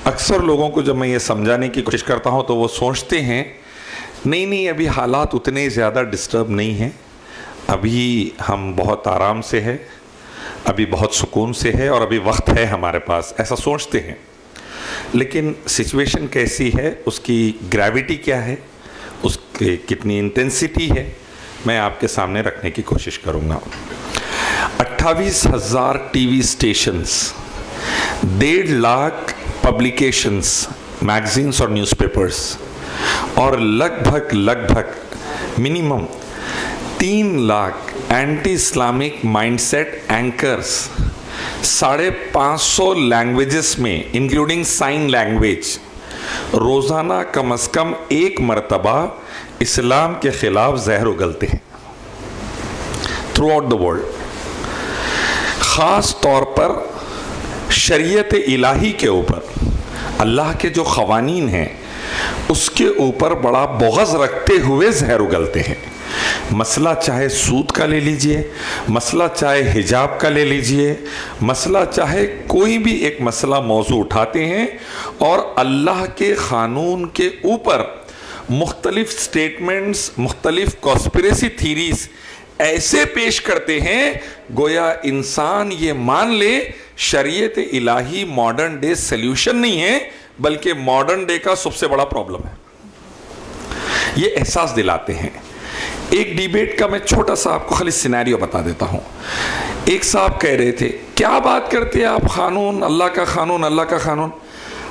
अक्सर लोगों को जब मैं ये समझाने की कोशिश करता हूँ तो वो सोचते हैं नहीं नहीं अभी हालात उतने ज़्यादा डिस्टर्ब नहीं हैं, अभी हम बहुत आराम से है, अभी बहुत सुकून से है और अभी वक्त है हमारे पास, ऐसा सोचते हैं। लेकिन सिचुएशन कैसी है, उसकी ग्रेविटी क्या है, उसकी कितनी इंटेंसिटी है, मैं आपके सामने रखने की कोशिश करूँगा। 28,000 TV stations, 1.5 lakh publications, magazines और न्यूज़पेपर्स और लगभग minimum 3 lakh anti Islamic mindset anchors, 550 languages में इंक्लूडिंग साइन लैंग्वेज रोज़ाना कम से कम एक मरतबा इस्लाम के ख़िलाफ़ जहर उगलते हैं थ्रू आउट द वर्ल्ड। ख़ास तौर पर शरीयत इलाही के ऊपर, अल्लाह के जो क़वानीन हैं उसके ऊपर बड़ा बुग़्ज़ रखते हुए जहर उगलते हैं। मसला चाहे सूद का ले लीजिए, मसला चाहे हिजाब का ले लीजिए, मसला चाहे कोई भी एक मसला मौजू उठाते हैं और अल्लाह के क़ानून के ऊपर मुख्तलिफ स्टेटमेंट्स, मुख्तलिफ कॉन्स्पिरेसी थीरीज ऐसे पेश करते हैं गोया इंसान ये मान ले शरीयत इलाही मॉडर्न डे सल्यूशन नहीं है बल्कि मॉडर्न डे का सबसे बड़ा प्रॉब्लम है। ये एहसास दिलाते हैं। एक डिबेट का मैं छोटा सा आपको खाली सिनेरियो बता देता हूं। एक साहब कह रहे थे क्या बात करते हैं आप, कानून, अल्लाह का कानून, अल्लाह का कानून,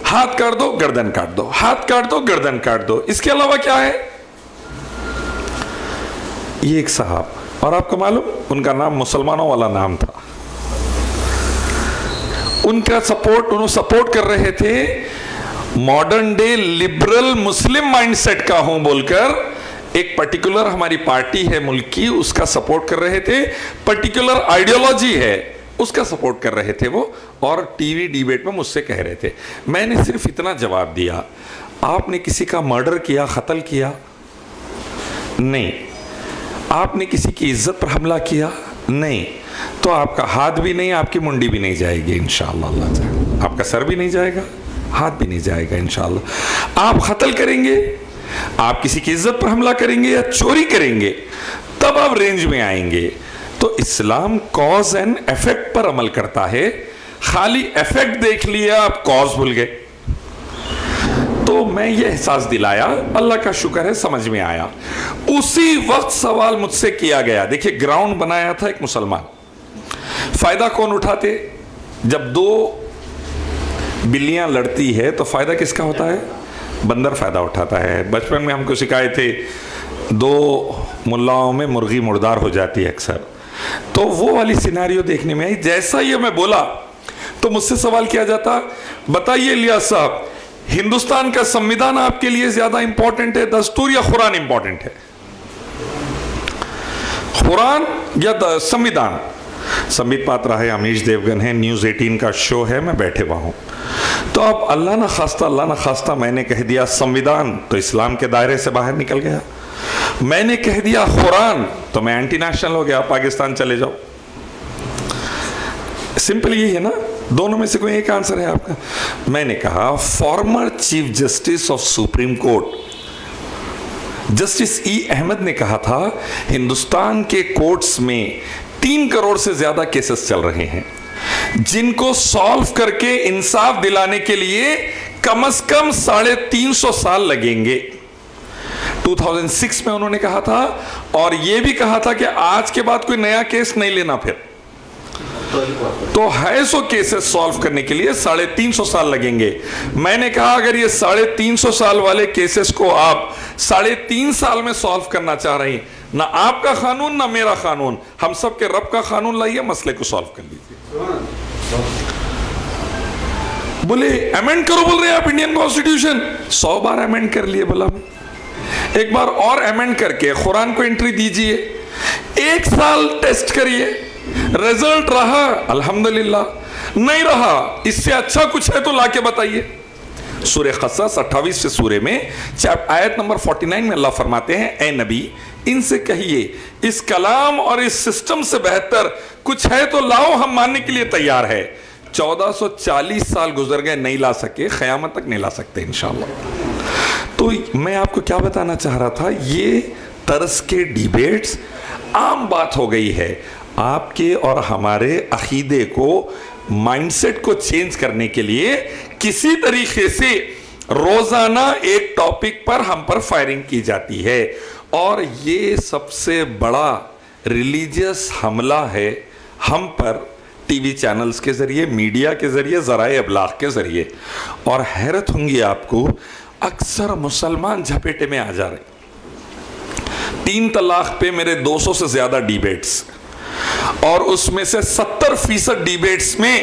हाथ काट दो गर्दन काट दो, हाथ काट दो गर्दन काट दो, इसके अलावा क्या है? ये एक साहब, और आपको मालूम उनका नाम मुसलमानों वाला नाम था, उनका सपोर्ट कर रहे थे मॉडर्न डे लिबरल मुस्लिम माइंडसेट का हूं बोलकर। एक पर्टिकुलर हमारी पार्टी है मुल्क की, उसका सपोर्ट कर रहे थे, पर्टिकुलर आइडियोलॉजी है उसका सपोर्ट कर रहे थे वो, और टीवी डिबेट में मुझसे कह रहे थे। मैंने सिर्फ इतना जवाब दिया, आपने किसी का मर्डर किया, कत्ल किया? नहीं। आपने किसी की इज्जत पर हमला किया? नहीं। तो आपका हाथ भी नहीं, आपकी मुंडी भी नहीं जाएगी इंशाअल्लाह, अल्लाह, आपका सर भी नहीं जाएगा, हाथ भी नहीं जाएगा इंशाअल्लाह। आप कत्ल करेंगे, आप किसी की इज्जत पर हमला करेंगे या चोरी करेंगे, तब आप रेंज में आएंगे। तो इस्लाम कॉज एंड इफेक्ट पर अमल करता है, खाली इफेक्ट देख लिया आप कॉज भूल गए। तो मैं ये एहसास दिलाया, अल्लाह का शुक्र है समझ में आया। उसी वक्त सवाल मुझसे किया गया, देखिए ग्राउंड बनाया था एक मुसलमान, फायदा कौन उठाते? जब 2 बिल्लियां लड़ती है तो फायदा किसका होता है? बंदर फायदा उठाता है। बचपन में हमको सिखाए थे 2 मुल्लाओं में मुर्गी मुर्दार हो जाती है अक्सर, तो वो वाली सिनेरियो देखने में आई। जैसा ये मैं बोला तो मुझसे सवाल किया जाता, बताइए इलियास साहब, हिंदुस्तान का संविधान आपके लिए ज्यादा इंपॉर्टेंट है दस्तूर या कुरान इंपॉर्टेंट है? कुरान या संविधान? संबित पात्रा है, अमीश देवगन है, न्यूज़ 18 का शो है, मैं बैठे हुआ हूं। तो अब अल्लाह ना खास्ता मैंने कह दिया संविधान, तो इस्लाम के दायरे से बाहर निकल गया। मैंने कह दिया कुरान, तो मैं एंटी नेशनल हो गया, पाकिस्तान चले जाओ। सिंपल यही है ना, दोनों में से कोई एक आंसर है आपका। मैंने कहा former chief justice of supreme court justice E Ahmed ने कहा था हिंदुस्तान के कोर्ट्स में 3 करोड़ से ज्यादा केसेस चल रहे हैं जिनको सॉल्व करके इंसाफ दिलाने के लिए कम से कम 350 साल लगेंगे। 2006 में उन्होंने कहा था, और यह भी कहा था कि आज के बाद कोई नया केस नहीं लेना फिर। तो है सो केसेस सॉल्व करने के लिए 350 साल लगेंगे। मैंने कहा अगर ये 350 साल वाले केसेस को आप 3.5 साल में सॉल्व करना चाह रहे हैं, ना आपका कानून ना मेरा कानून, हम सब के रब का कानून लाइए, मसले को सॉल्व कर लीजिए। बोले अमेंड करो, बोल रहे हैं आप इंडियन कॉन्स्टिट्यूशन। 100 बार अमेंड कर लिए, बोला मैं एक बार और अमेंड करके कुरान को एंट्री दीजिए, 1 साल टेस्ट करिए, रिजल्ट रहा अल्हम्दुलिल्लाह, नहीं रहा इससे अच्छा कुछ है तो लाके बताइए। सूरह क़सस 28 सूरे में आयत नंबर 49 में अल्लाह फरमाते हैं, ए नबी इनसे कहिए इस कलाम और इस सिस्टम से बेहतर कुछ है तो लाओ, हम मानने के लिए तैयार है। 1440 साल गुजर गए, नहीं ला सके, क़यामत तक नहीं ला सकते इंशाअल्लाह। तो मैं आपको क्या बताना चाह रहा था, ये तरस के डिबेट्स आम बात हो गई है। आपके और हमारे अकीदे को, माइंडसेट को चेंज करने के लिए किसी तरीके से रोजाना एक टॉपिक पर हम पर फायरिंग की जाती है, और ये सबसे बड़ा रिलीजियस हमला है हम पर, टीवी चैनल्स के जरिए, मीडिया के जरिए, ज़राए अबलाग के जरिए। और हैरत होंगी आपको, अक्सर मुसलमान झपेटे में आ जा रहे। 3 तलाक पे मेरे 200 से ज्यादा डिबेट्स, और उसमें से 70% डिबेट्स में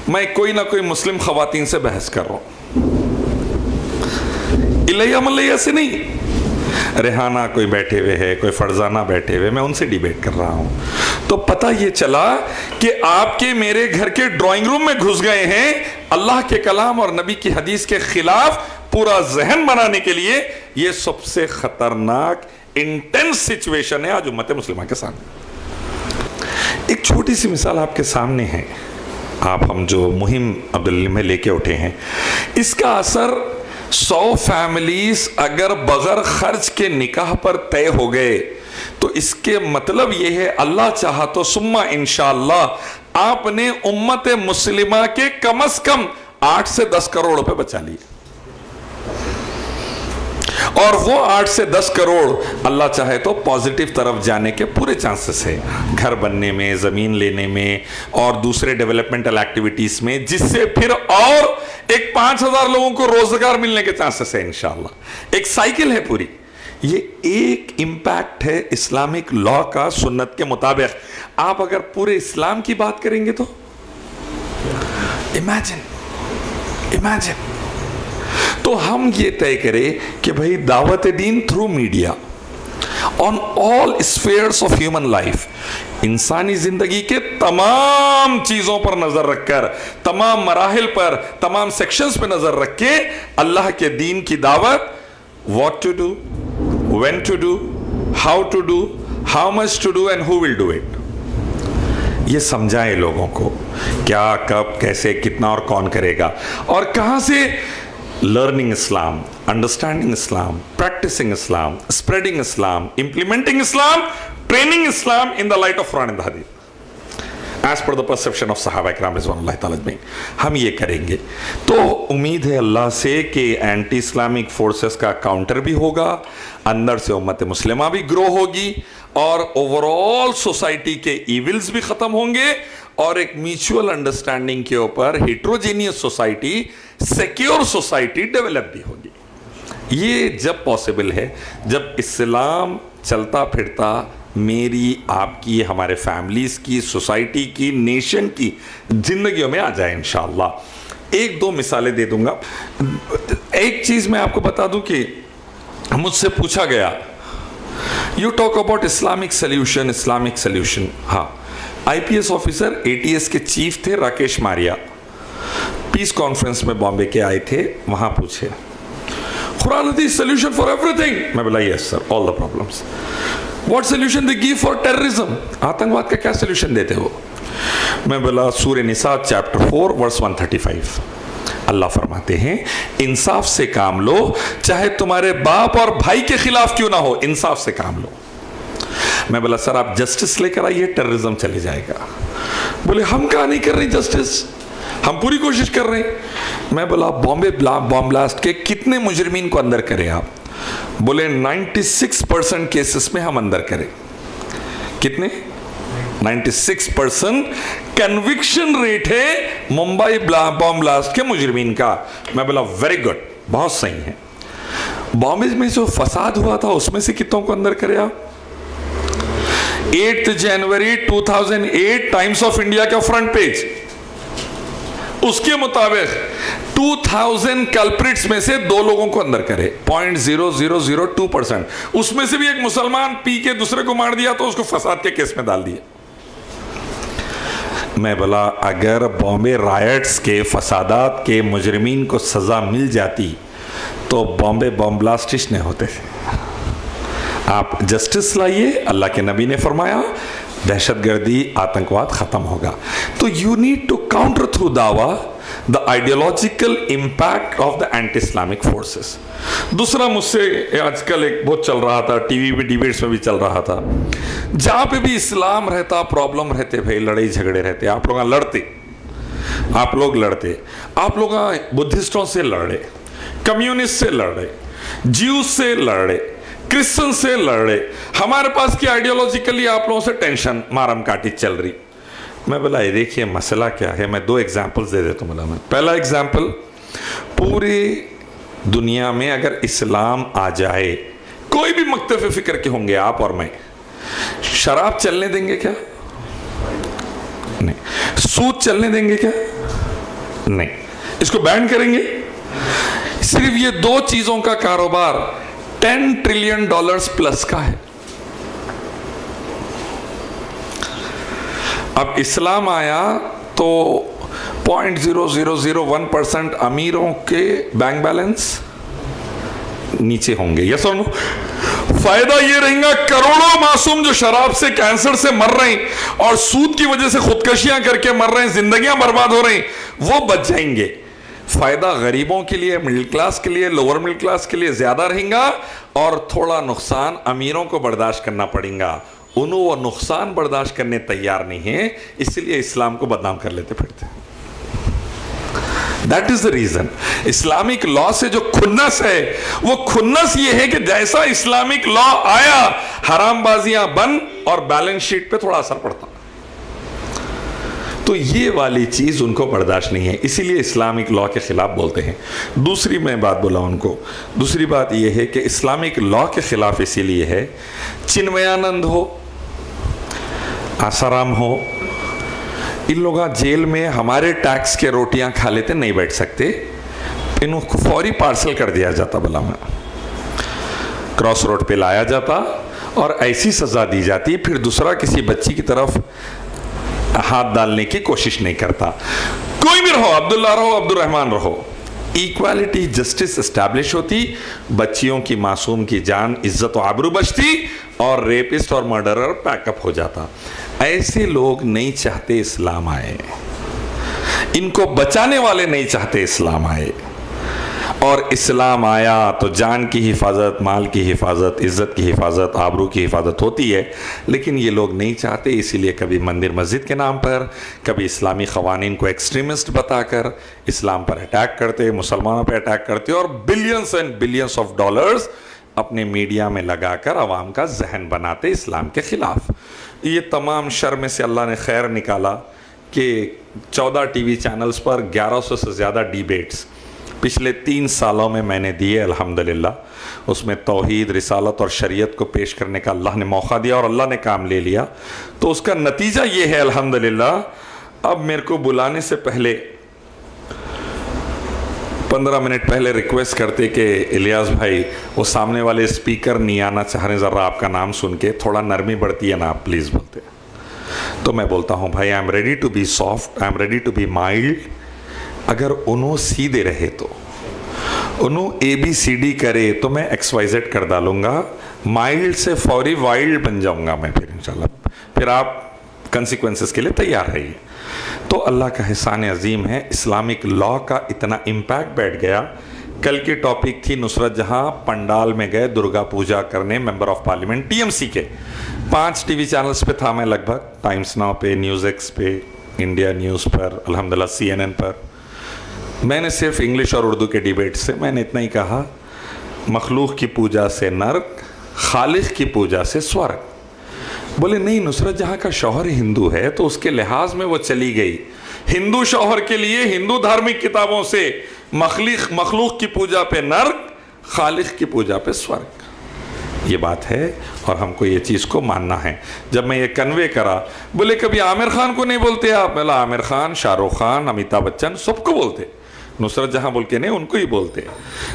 मैं कोई ना कोई मुस्लिम खवातीन से बहस कर रहा हूं। इलैया मलैया से नहीं, रेहाना कोई बैठे हुए है, कोई फरजाना बैठे हुए, मैं उनसे डिबेट कर रहा हूं। तो पता ये चला कि आपके मेरे घर के ड्राइंग रूम में घुस गए हैं अल्लाह के कलाम और नबी की हदीस के खिलाफ पूरा जहन बनाने के लिए। ये सबसे खतरनाक इंटेंस सिचुएशन है आज उम्मत मुस्लिमा के सामने। एक छोटी सी मिसाल आपके सामने है, आप हम जो मुहिम अब्दुल में लेके उठे हैं, इसका असर 100 फैमिलीज अगर बगैर खर्च के निकाह पर तय हो गए, तो इसके मतलब यह है अल्लाह चाहा तो सुम्मा इंशाअल्लाह आपने उम्मत मुस्लिमा के कम से कम 8 से 10 करोड़ रुपए बचा लिए। और वो 8 से 10 करोड़ अल्लाह चाहे तो पॉजिटिव तरफ जाने के पूरे चांसेस है, घर बनने में, जमीन लेने में और दूसरे डेवलपमेंटल एक्टिविटीज में, जिससे फिर और एक 5000 लोगों को रोजगार मिलने के चांसेस है इंशाअल्लाह। एक साइकिल है पूरी। ये एक इंपैक्ट है इस्लामिक लॉ का सुन्नत के मुताबिक। आप अगर पूरे इस्लाम की बात करेंगे तो इमेजिन तो हम ये तय करें कि भाई दावत दीन through media on all spheres of human life, इंसानी जिंदगी के तमाम चीजों पर नजर रखकर, तमाम मराहिल पर, तमाम सेक्शंस पर नजर रख के अल्लाह के दीन की दावत, what to do, when to do, how to do, how much to do and who will do it, ये समझाएं लोगों को, क्या, कब, कैसे, कितना और कौन करेगा, और कहां से learning Islam, understanding Islam, practicing Islam, spreading Islam, implementing Islam, training Islam in the light of Quran and the Hadith, as per the perception of Sahaba Ikram Rizwanullahi Ta'ala Ajmain, हम ये करेंगे। तो उम्मीद है अल्लाह से कि एंटी इस्लामिक फोर्सेस का counter भी होगा, अंदर से उम्मत मुस्लिमा भी ग्रो होगी, और ओवरऑल सोसाइटी के इविल्स भी खत्म होंगे, और एक म्यूचुअल अंडरस्टैंडिंग के ऊपर heterogeneous society, secure society develop भी होगी। ये जब पॉसिबल है, जब इस्लाम चलता फिरता मेरी, आपकी, हमारे फैमिलीज की, सोसाइटी की, नेशन की जिंदगियों में आ जाए इंशाअल्लाह। 1-2 मिसालें दे दूंगा। एक चीज मैं आपको बता दूं कि मुझसे पूछा गया, you talk about Islamic solution. हाँ, IPS ऑफिसर ATS के चीफ थे राकेश मारिया, पीस कॉन्फ्रेंस में बॉम्बे के आए थे, वहां पूछे कुरान हदीस सोल्यूशन फॉर एवरीथिंग। मैं बोला yes sir, all the problems. What solution they give for terrorism, आतंकवाद का क्या सोल्यूशन देते हो? मैं बोला सूरह निसा चैप्टर 4 वर्स 135, अल्लाह फरमाते हैं इंसाफ से काम लो, चाहे तुम्हारे बाप और भाई के खिलाफ क्यों ना हो, इंसाफ से काम लो। मैं बोला सर आप जस्टिस लेकर आइए, टेररिज्म चले जाएगा। बोले हम कहाँ नहीं कर रहे जस्टिस, हम पूरी कोशिश कर रहे हैं। मैं बोला बॉम्बे बॉम्ब ब्लास्ट के कितने मुजरिमीन को अंदर करें आप? बोले 96% केसेस में हम अंदर करें। कितने? 96% कन्विक्शन रेट है मुंबई बॉम्ब ब्लास्ट के मुजरिमीन का। मैं बोला वेरी गुड, बहुत सही है। बॉम्बे में जो फसाद हुआ था उसमें से कितनों को अंदर करे आप? 8 जनवरी 2008 टाइम्स ऑफ इंडिया का फ्रंट पेज, उसके मुताबिक 2000 कल्प्रिट्स में से 2 लोगों को अंदर करे, 0.0002%। उसमें से भी एक मुसलमान पी के दूसरे को मार दिया तो उसको फसाद के केस में डाल दिया। मैं बोला अगर बॉम्बे रायट्स के फसादात के मुजरिमीन को सजा मिल जाती तो बॉम्बे बॉम्ब ब्लास्टिस्ट नहीं होते। आप जस्टिस लाइए, अल्लाह के नबी ने फरमाया दहशतगर्दी, आतंकवाद खत्म होगा। तो you need to counter through दावा the ideological impact of the anti Islamic forces. दूसरा मुझसे आजकल एक बहुत चल रहा था, टीवी पे डिबेट्स में भी चल रहा था, जहां पे भी इस्लाम रहता प्रॉब्लम रहते भाई, लड़ाई झगड़े रहते, आप लोग लड़ते, आप लोग बुद्धिस्टों से लड़े, कम्युनिस्ट से लड़े, ज्यूज से लड़े, क्रिश्चियन से लड़े, हमारे पास की आइडियोलॉजिकली आप लोगों से टेंशन मारम काटी चल रही। मैं बोला ये देखिए मसला क्या है, मैं 2 एग्जाम्पल्स दे देता हूँ। मैं पहला एग्जाम्पल, पूरी दुनिया में अगर इस्लाम आ जाए, कोई भी मक्तब फिक्र के होंगे आप और मैं, शराब चलने देंगे क्या? नहीं। सूद चलने देंगे क्या? नहीं। इसको बैन करेंगे? सिर्फ ये 2 चीजों का कारोबार $10 ट्रिलियन प्लस का है। अब इस्लाम आया तो 0.0001% अमीरों के बैंक बैलेंस नीचे होंगे, यस और नो? फायदा ये रहेगा करोड़ों मासूम जो शराब से, कैंसर से मर रहे हैं और सूद की वजह से खुदकशियां करके मर रहे हैं, जिंदगियां बर्बाद हो रही, वो बच जाएंगे। फायदा गरीबों के लिए, मिडिल क्लास के लिए, लोअर मिडिल क्लास के लिए ज्यादा रहेगा और थोड़ा नुकसान अमीरों को बर्दाश्त करना पड़ेगा। उन्होंने वो नुकसान बर्दाश्त करने तैयार नहीं है, इसलिए इस्लाम को बदनाम कर लेते फिरते। That is the reason. Islamic law से जो खुन्नस है, वो खुन्नस ये है कि जैसा इस्लामिक लॉ आया, हरामबाजियां बंद और बैलेंस शीट पे थोड़ा असर पड़ता। तो ये वाली चीज उनको बर्दाश्त नहीं है, इसीलिए इस्लामिक लॉ के खिलाफ बोलते हैं। दूसरी मैं बात बोला उनको, दूसरी बात यह है कि इस्लामिक लॉ के खिलाफ इसीलिए है, चिन्मयानंद हो, आसाराम हो, इन लोग जेल में हमारे टैक्स के रोटियां खा लेते, नहीं बैठ सकते, इनको फौरी पार्सल कर दिया जाता, भला में क्रॉस रोड पे लाया जाता और ऐसी सजा दी जाती, फिर दूसरा किसी बच्ची की तरफ हाथ डालने की कोशिश नहीं करता। कोई भी रहो, अब्दुल्ला रहो, अब्दुल रहमान रहो, इक्वालिटी जस्टिस एस्टैब्लिश होती, बच्चियों की, मासूम की जान, इज्जत और आबरू बचती और रेपिस्ट और मर्डरर पैकअप हो जाता। ऐसे लोग नहीं चाहते इस्लाम आए, इनको बचाने वाले नहीं चाहते इस्लाम आए। और इस्लाम आया तो जान की हिफाजत, माल की हिफाजत, इज्जत की हिफाजत, आबरू की हिफाजत होती है, लेकिन ये लोग नहीं चाहते। इसीलिए कभी मंदिर मस्जिद के नाम पर, कभी इस्लामी क़वानीन को एक्सट्रीमिस्ट बताकर इस्लाम पर अटैक करते, मुसलमानों पर अटैक करते और billions and billions of dollars अपने मीडिया में लगाकर आवाम का जहन बनाते इस्लाम के ख़िलाफ़। ये तमाम शर में से अल्लाह ने खैर निकाला कि 14 टीवी चैनल्स पर 1100 से ज़्यादा डिबेट्स पिछले 3 सालों में मैंने दिए अल्हम्दुलिल्लाह। उसमें तौहीद, रिसालत और शरीयत को पेश करने का अल्लाह ने मौका दिया और अल्लाह ने काम ले लिया। तो उसका नतीजा ये है अल्हम्दुलिल्लाह। अब मेरे को बुलाने से पहले 15 मिनट पहले रिक्वेस्ट करते कि इलियास भाई, वो सामने वाले स्पीकर नहीं आना चाह रहे, ज़रा आपका नाम सुन के थोड़ा नरमी बढ़ती है ना, आप प्लीज़ बोलते। तो मैं बोलता हूँ भाई, I am ready to be soft, I am ready to be mild. अगर उन्हों सीधे रहे तो, उन्हों ABCD करे तो मैं XYZ कर डालूंगा, माइल्ड से फौरी वाइल्ड बन जाऊंगा मैं फिर इंशाल्लाह। फिर आप कंसिक्वेंसेस के लिए तैयार रहिए। तो अल्लाह का एहसान अजीम है, इस्लामिक लॉ का इतना इम्पैक्ट बैठ गया। कल की टॉपिक थी नुसरत जहां पंडाल में गए दुर्गा पूजा करने मेंबर ऑफ पार्लियामेंट TMC के। 5 टीवी चैनल्स पे था मैं लगभग, टाइम्स नाउ पे, न्यूज़ एक्स पे, इंडिया न्यूज़ पर, अल्हम्दुलिल्लाह CNN पर। मैंने सिर्फ इंग्लिश और उर्दू के डिबेट से मैंने इतना ही कहा, मखलूक की पूजा से नर्क, खालिक की पूजा से स्वर्ग। बोले नहीं, नुसरत जहाँ का शौहर हिंदू है तो उसके लिहाज में वो चली गई। हिंदू शौहर के लिए हिंदू धार्मिक किताबों से मखलूक की पूजा पे नर्क, खालिक की पूजा पे स्वर्ग। ये बात है और हमको ये चीज़ को मानना है। जब मैं ये कन्वे करा, बोले कभी आमिर खान को नहीं बोलते आप? बोला आमिर खान, शाहरुख खान, अमिताभ बच्चन सबको बोलते, नुसरत जहां बोल के नहीं उनको ही बोलते।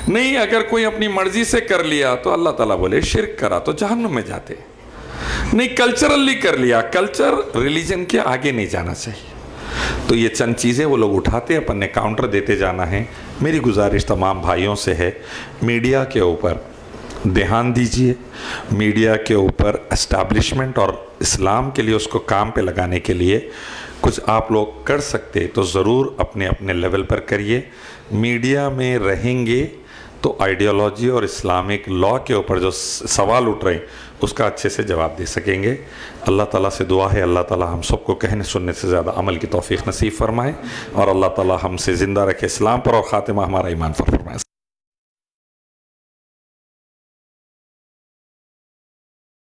नहीं, अगर कोई अपनी मर्जी से कर लिया तो अल्लाह ताला बोले शिर्क करा तो जहन्नुम में जाते। नहीं, कल्चरली कर लिया, कल्चर रिलीजन के आगे नहीं जाना चाहिए। तो ये चंद चीज़ें वो लोग उठाते, अपन ने काउंटर देते जाना है। मेरी गुजारिश तमाम भाइयों से है, मीडिया के ऊपर ध्यान दीजिए मीडिया के ऊपर एस्टैब्लिशमेंट और इस्लाम के लिए उसको काम पे लगाने के लिए कुछ आप लोग कर सकते तो ज़रूर अपने अपने लेवल पर करिए। मीडिया में रहेंगे तो आइडियोलॉजी और इस्लामिक लॉ के ऊपर जो सवाल उठ रहे हैं उसका अच्छे से जवाब दे सकेंगे। अल्लाह ताला से दुआ है अल्लाह ताला हम सबको कहने सुनने से ज़्यादा अमल की तौफीक नसीब फरमाए और अल्लाह ताला हमसे ज़िंदा रखे इस्लाम पर और ख़ातिमा हमारा ईमान पर फरमाए।